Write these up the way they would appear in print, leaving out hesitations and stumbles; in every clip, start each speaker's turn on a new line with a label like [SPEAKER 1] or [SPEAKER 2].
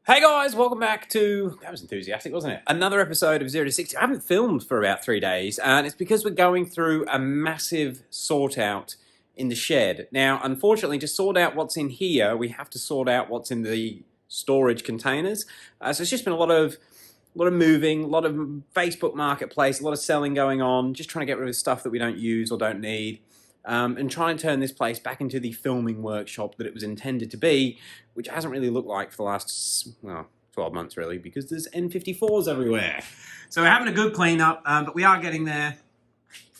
[SPEAKER 1] Hey guys, welcome back to, that was enthusiastic, wasn't it? Another episode of 0 to 60. I haven't filmed for about 3 days, and it's because we're going through a massive sort out in the shed. Now, unfortunately, to sort out what's in here, we have to sort out what's in the storage containers. So it's just been a lot of moving, a lot of Facebook Marketplace, a lot of selling going on, just trying to get rid of stuff that we don't use or don't need. And try and turn this place back into the filming workshop that it was intended to be, which hasn't really looked like for the last, 12 months really, because there's N54s everywhere. So we're having a good cleanup, but we are getting there.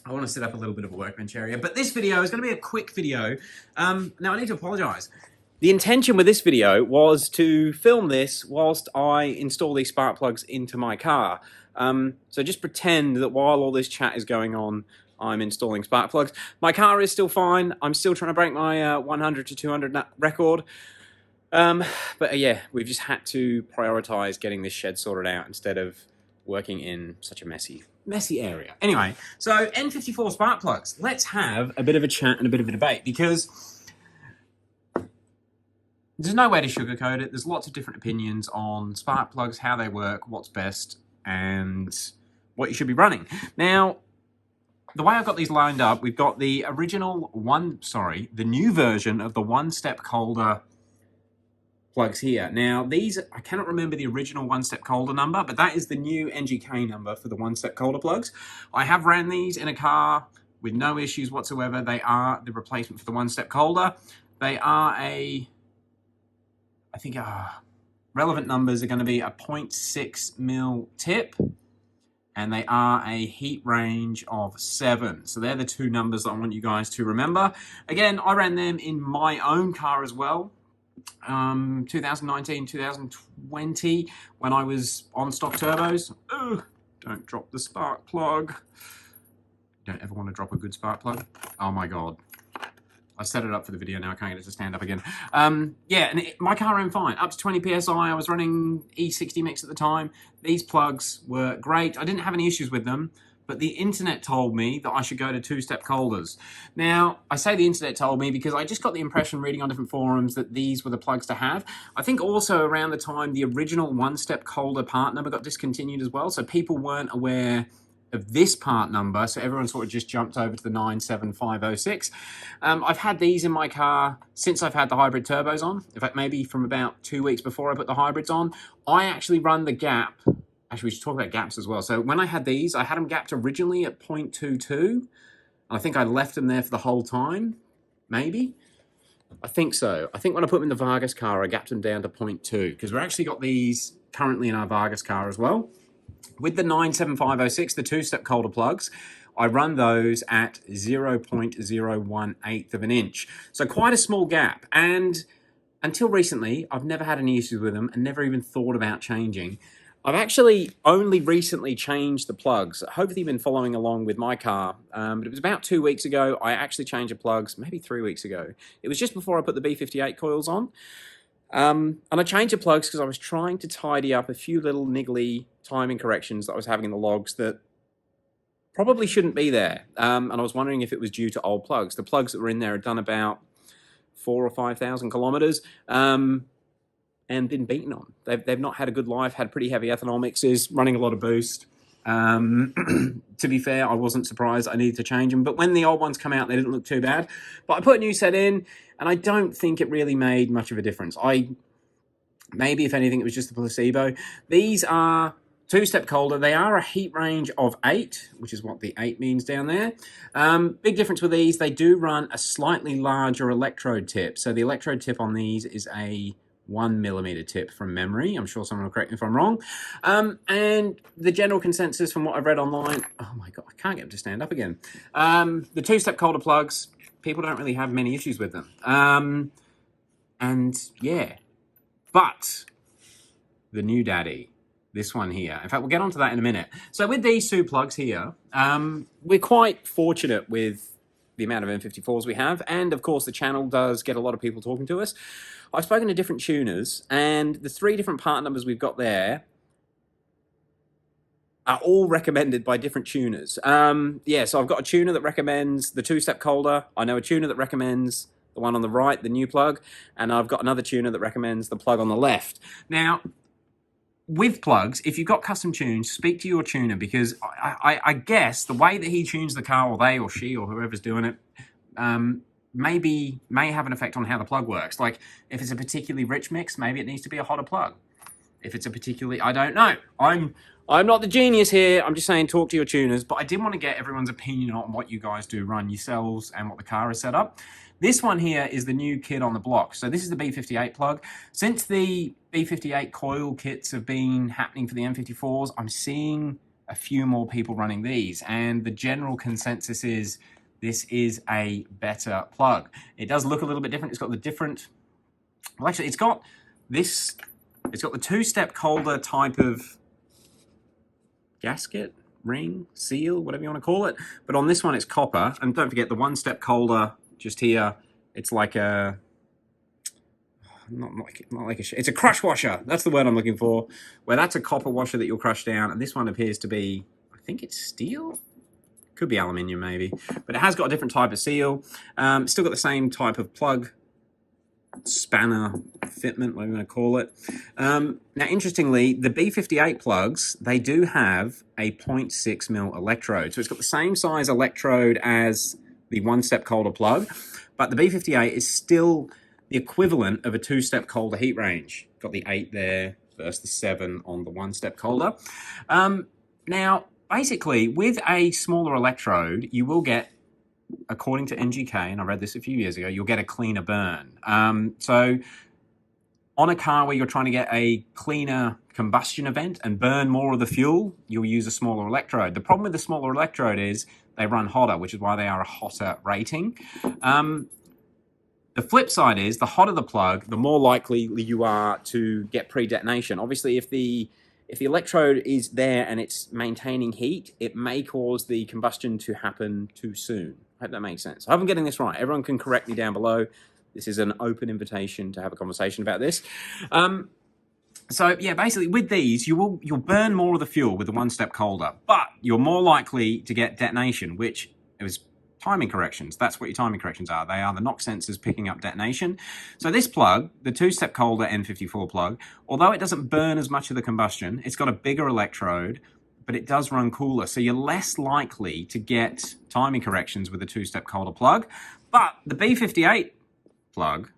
[SPEAKER 1] I want to set up a little bit of a workbench area, but this video is going to be a quick video. Now I need to apologise. The intention with this video was to film this whilst I install these spark plugs into my car. So just pretend that while all this chat is going on, I'm installing spark plugs. My car is still fine. I'm still trying to break my 100 to 200 record. But yeah, we've just had to prioritise getting this shed sorted out instead of working in such a messy area. Anyway, so N54 spark plugs. Let's have a bit of a chat and a bit of a debate, because there's no way to sugarcoat it. There's lots of different opinions on spark plugs, how they work, what's best, and what you should be running. Now, the way I've got these lined up, we've got the the new version of the one-step colder plugs here. Now, these, I cannot remember the original one-step colder number, but that is the new NGK number for the one-step colder plugs. I have ran these in a car with no issues whatsoever. They are the replacement for the one-step colder. They are I think relevant numbers are going to be a 0.6 mil tip, and they are a heat range of 7. So they're the two numbers that I want you guys to remember. Again, I ran them in my own car as well. 2019, 2020, when I was on stock turbos. Ugh, don't drop the spark plug. Don't ever want to drop a good spark plug. Oh my God. I set it up for the video now, I can't get it to stand up again. Yeah, and my car ran fine. Up to 20 PSI, I was running E60 mix at the time. These plugs were great. I didn't have any issues with them, but the internet told me that I should go to two-step colders. Now, I say the internet told me because I just got the impression reading on different forums that these were the plugs to have. I think also around the time the original one-step colder part number got discontinued as well, so people weren't aware of this part number, so everyone sort of just jumped over to the 97506. I've had these in my car since I've had the hybrid turbos on. In fact, maybe from about 2 weeks before I put the hybrids on. I actually run the gap. Actually, we should talk about gaps as well. So when I had these, I had them gapped originally at 0.22. I think I left them there for the whole time, maybe. I think so. I think when I put them in the Vargas car, I gapped them down to 0.2, because we've actually got these currently in our Vargas car as well. With the 97506, the two-step colder plugs, I run those at 0.018 of an inch. So quite a small gap. And until recently, I've never had any issues with them and never even thought about changing. I've actually only recently changed the plugs. Hopefully you've been following along with my car. But it was about 2 weeks ago, I actually changed the plugs, maybe 3 weeks ago. It was just before I put the B58 coils on. And I changed the plugs because I was trying to tidy up a few little niggly timing corrections that I was having in the logs that probably shouldn't be there. And I was wondering if it was due to old plugs. The plugs that were in there had done about 4,000 or 5,000 kilometers and been beaten on. They've not had a good life, had pretty heavy ethanol mixes, running a lot of boost. To be fair, I wasn't surprised I needed to change them, but when the old ones come out, they didn't look too bad. But I put a new set in, and I don't think it really made much of a difference. Maybe if anything, it was just the placebo. These are two-step colder. They are a heat range of 8, which is what the 8 means down there. Big difference with these, they do run a slightly larger electrode tip. So the electrode tip on these is a 1mm tip from memory. I'm sure someone will correct me if I'm wrong. And the general consensus from what I've read online, oh my God, I can't get them to stand up again. The two-step colder plugs, people don't really have many issues with them. And yeah, but the new daddy, this one here. In fact, we'll get onto that in a minute. So with these two plugs here, we're quite fortunate with the amount of N54s we have. And of course, the channel does get a lot of people talking to us. I've spoken to different tuners, and the 3 different part numbers we've got there are all recommended by different tuners. Yeah, so I've got a tuner that recommends the two-step colder. I know a tuner that recommends the one on the right, the new plug, and I've got another tuner that recommends the plug on the left. Now, with plugs, if you've got custom tunes, speak to your tuner, because I guess the way that he tunes the car, or they or she or whoever's doing it, may have an effect on how the plug works. Like if it's a particularly rich mix, maybe it needs to be a hotter plug. If it's a particularly, I don't know. I'm not the genius here. I'm just saying talk to your tuners, but I did want to get everyone's opinion on what you guys do run yourselves and what the car is set up. This one here is the new kit on the block. So this is the B58 plug. Since the B58 coil kits have been happening for the M54s, I'm seeing a few more people running these, and the general consensus is this is a better plug. It does look a little bit different. It's got the different, well actually it's got this, it's got the two-step Calder type of gasket, ring, seal, whatever you want to call it. But on this one, it's copper. And don't forget the one-step Calder just here. It's like a, it's a crush washer. That's the word I'm looking for. Where that's a copper washer that you'll crush down. And this one appears to be, I think it's steel. Could be aluminium maybe. But it has got a different type of seal. Still got the same type of plug, spanner, fitment, whatever you want to call it. Now, interestingly, the B58 plugs, they do have a 0.6mm electrode. So it's got the same size electrode as the one-step Calder plug, but the B58 is still the equivalent of a two-step Calder heat range. Got the 8 there versus the 7 on the one-step Calder. Now, basically, with a smaller electrode, you will get, according to NGK, and I read this a few years ago, you'll get a cleaner burn. So on a car where you're trying to get a cleaner combustion event and burn more of the fuel, you'll use a smaller electrode. The problem with the smaller electrode is they run hotter, which is why they are a hotter rating. The flip side is the hotter the plug, the more likely you are to get pre-detonation. Obviously, if the electrode is there and it's maintaining heat, it may cause the combustion to happen too soon. I hope that makes sense. I hope I'm getting this right. Everyone can correct me down below. This is an open invitation to have a conversation about this. So yeah, basically with these, you'll burn more of the fuel with the one-step Calder, but you're more likely to get detonation, which is timing corrections. That's what your timing corrections are. They are the knock sensors picking up detonation. So this plug, the two-step Calder N54 plug, although it doesn't burn as much of the combustion, it's got a bigger electrode, but it does run cooler. So you're less likely to get timing corrections with a two-step Calder plug. But the B58 plug,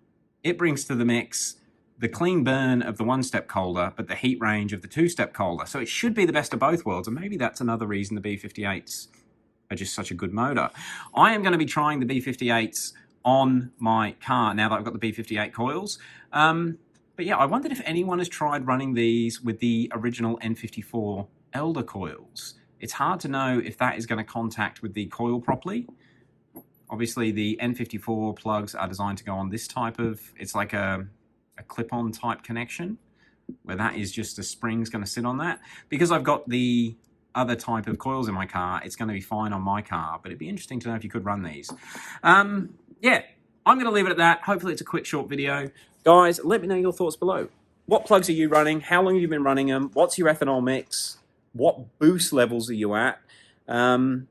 [SPEAKER 1] it brings to the mix the clean burn of the one-step Calder, but the heat range of the two-step Calder. So it should be the best of both worlds, and maybe that's another reason the B58s are just such a good motor. I am going to be trying the B58s on my car now that I've got the B58 coils. But yeah, I wondered if anyone has tried running these with the original N54 Elder coils. It's hard to know if that is going to contact with the coil properly. Obviously, the N54 plugs are designed to go on this type of, it's like a clip-on type connection, where that is just a spring's going to sit on that. Because I've got the other type of coils in my car, it's going to be fine on my car, but it'd be interesting to know if you could run these. Yeah, I'm going to leave it at that. Hopefully it's a quick, short video. Guys, let me know your thoughts below. What plugs are you running? How long have you been running them? What's your ethanol mix? What boost levels are you at? And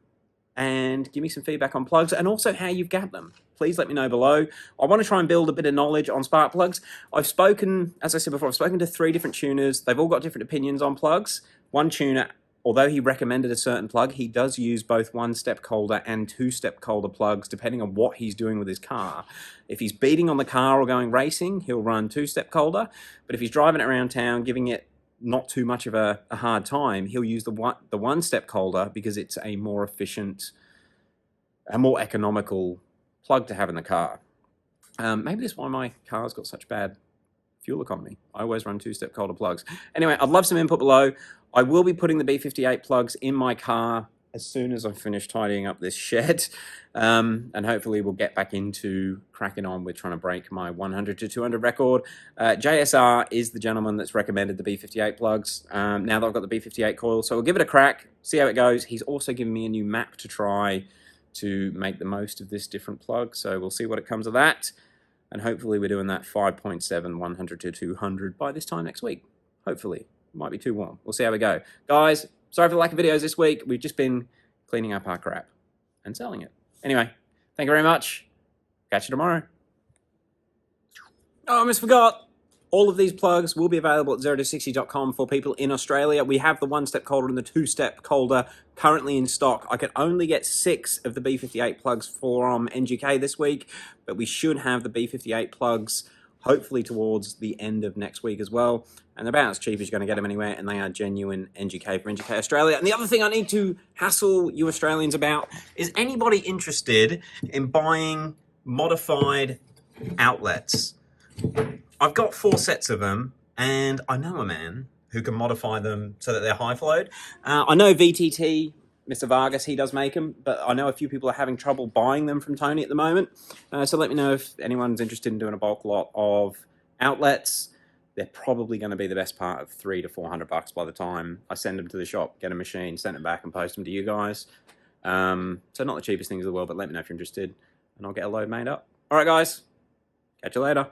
[SPEAKER 1] give me some feedback on plugs, and also how you've gapped them. Please let me know below. I want to try and build a bit of knowledge on spark plugs. I've spoken, as I said before, I've spoken to 3 different tuners. They've all got different opinions on plugs. One tuner, although he recommended a certain plug, he does use both one-step Calder and two-step Calder plugs, depending on what he's doing with his car. If he's beating on the car or going racing, he'll run two-step Calder. But if he's driving it around town, giving it not too much of a hard time, he'll use the one-step Calder because it's a more efficient, a more economical plug to have in the car. Maybe that's why my car's got such bad fuel economy. I always run two-step Calder plugs. Anyway, I'd love some input below. I will be putting the B58 plugs in my car as soon as I finish tidying up this shed. And hopefully we'll get back into cracking on with trying to break my 100 to 200 record. JSR is the gentleman that's recommended the B58 plugs. Now that I've got the B58 coil, so we'll give it a crack, see how it goes. He's also given me a new map to try to make the most of this different plug. So we'll see what it comes of that. And hopefully we're doing that 5.7, 100 to 200 by this time next week. Hopefully. Might be too warm. We'll see how we go. Guys, sorry for the lack of videos this week. We've just been cleaning up our crap and selling it. Anyway, thank you very much. Catch you tomorrow. Oh, I almost forgot. All of these plugs will be available at 0to60.com for people in Australia. We have the one-step colder and the two-step colder currently in stock. I could only get 6 of the B58 plugs from NGK this week, but we should have the B58 plugs hopefully towards the end of next week as well. And they're about as cheap as you're going to get them anywhere, and they are genuine NGK for NGK Australia. And the other thing I need to hassle you Australians about is anybody interested in buying modified outlets? I've got 4 sets of them, and I know a man who can modify them so that they're high flowed. I know VTT, Mr. Vargas, he does make them, but I know a few people are having trouble buying them from Tony at the moment. So let me know if anyone's interested in doing a bulk lot of outlets. They're probably going to be the best part of $300 to $400 by the time I send them to the shop, get a machine, send it back, and post them to you guys. So not the cheapest things in the world, but let me know if you're interested, and I'll get a load made up. All right, guys. Catch you later.